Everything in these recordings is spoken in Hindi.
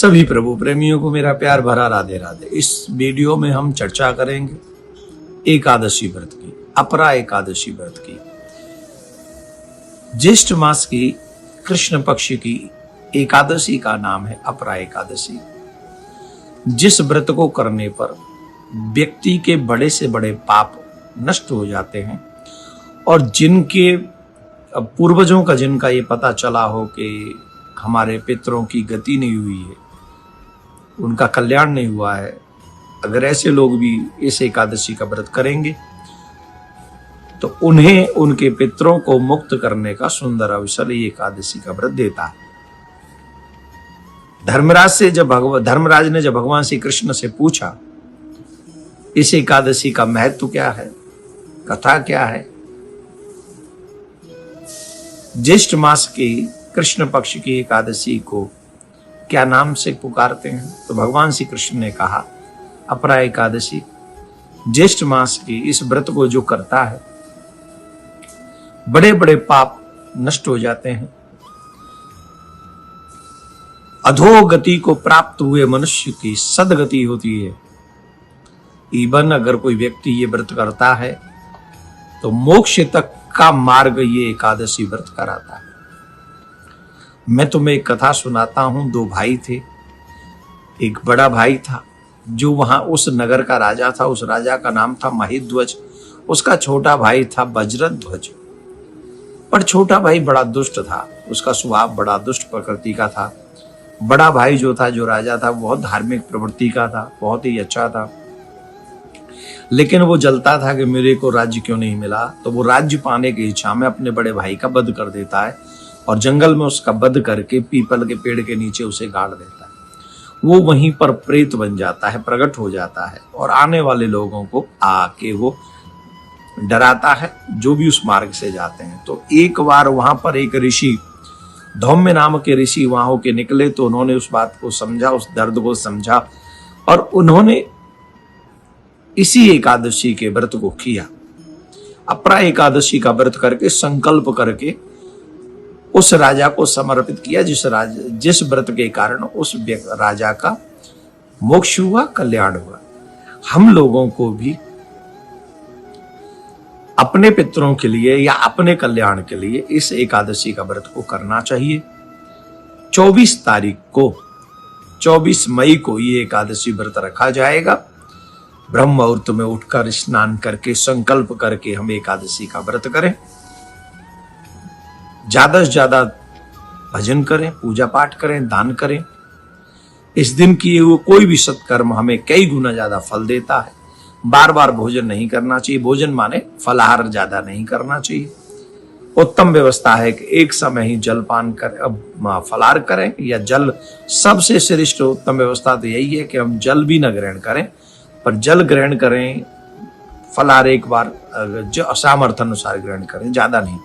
सभी प्रभु प्रेमियों को मेरा प्यार भरा राधे राधे। इस वीडियो में हम चर्चा करेंगे एकादशी व्रत की, अपरा एकादशी व्रत की। ज्येष्ठ मास की कृष्ण पक्ष की एकादशी का नाम है अपरा एकादशी। जिस व्रत को करने पर व्यक्ति के बड़े से बड़े पाप नष्ट हो जाते हैं और जिनके पूर्वजों का जिनका ये पता चला हो कि हमारे पितरों की गति नहीं हुई है, उनका कल्याण नहीं हुआ है, अगर ऐसे लोग भी इस एकादशी का व्रत करेंगे तो उन्हें उनके पितरों को मुक्त करने का सुंदर अवसर ये एकादशी का व्रत देता है। धर्मराज ने जब भगवान श्री कृष्ण से पूछा इस एकादशी का महत्व क्या है, कथा क्या है, ज्येष्ठ मास की कृष्ण पक्ष की एकादशी को क्या नाम से पुकारते हैं, तो भगवान श्री कृष्ण ने कहा अपरा एकादशी। ज्येष्ठ मास की इस व्रत को जो करता है बड़े बड़े पाप नष्ट हो जाते हैं। अधोगति को प्राप्त हुए मनुष्य की सदगति होती है। इवन अगर कोई व्यक्ति ये व्रत करता है तो मोक्ष तक का मार्ग ये एकादशी व्रत कराता है। मैं तुम्हें एक कथा सुनाता हूं। दो भाई थे। एक बड़ा भाई था जो वहां उस नगर का राजा था। उस राजा का नाम था महिध्वज। उसका छोटा भाई था वज्रध्वज। पर छोटा भाई बड़ा दुष्ट था। उसका स्वभाव बड़ा दुष्ट प्रकृति का था। बड़ा भाई जो था, जो राजा था, बहुत धार्मिक प्रवृत्ति का था, बहुत ही अच्छा था। लेकिन वो जलता था कि मेरे को राज्य क्यों नहीं मिला। तो वो राज्य पाने की इच्छा में अपने बड़े भाई का वध कर देता है और जंगल में उसका वध करके पीपल के पेड़ के नीचे उसे गाड़ देता है। वो वहीं पर प्रेत बन जाता है, प्रकट हो जाता है और आने वाले लोगों को आके वो डराता है जो भी उस मार्ग से जाते हैं। तो एक बार वहां पर एक ऋषि, धौम्य नाम के ऋषि वहां होके निकले तो उन्होंने उस बात को समझा, उस दर्द को समझा और उन्होंने इसी एकादशी के व्रत को किया। अपरा एकादशी का व्रत करके संकल्प करके उस राजा को समर्पित किया जिस व्रत के कारण उस राजा का मोक्ष हुआ, कल्याण हुआ। हम लोगों को भी अपने पितरों के लिए या अपने कल्याण के लिए इस एकादशी का व्रत को करना चाहिए। 24 मई को ये एकादशी व्रत रखा जाएगा। ब्रह्म मुहूर्त में उठकर स्नान करके संकल्प करके हम एकादशी का व्रत करें। ज्यादा से ज्यादा भजन करें, पूजा पाठ करें, दान करें। इस दिन किए हुए कोई भी सत्कर्म हमें कई गुना ज्यादा फल देता है। बार बार भोजन नहीं करना चाहिए। भोजन माने फलाहार ज्यादा नहीं करना चाहिए। उत्तम व्यवस्था है कि एक समय ही जलपान करें, फलाहार करें या जल। सबसे श्रेष्ठ उत्तम व्यवस्था तो यही है कि हम जल भी न ग्रहण करें, पर जल ग्रहण करें। फलाहार एक बार जो सामर्थ्य अनुसार ग्रहण करें, ज्यादा नहीं।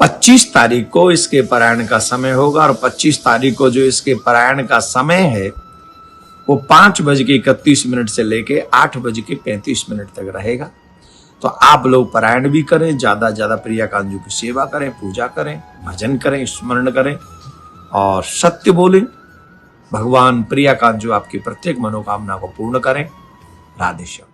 25 तारीख को इसके पारायण का समय होगा और 25 तारीख को जो इसके पारायण का समय है वो 5:31 से लेके 8:35 तक रहेगा। तो आप लोग पारायण भी करें, ज्यादा ज्यादा प्रियकांत की सेवा करें, पूजा करें, भजन करें, स्मरण करें और सत्य बोलें। भगवान प्रियकांत आपकी प्रत्येक मनोकामना को पूर्ण करें। राधे श्याम।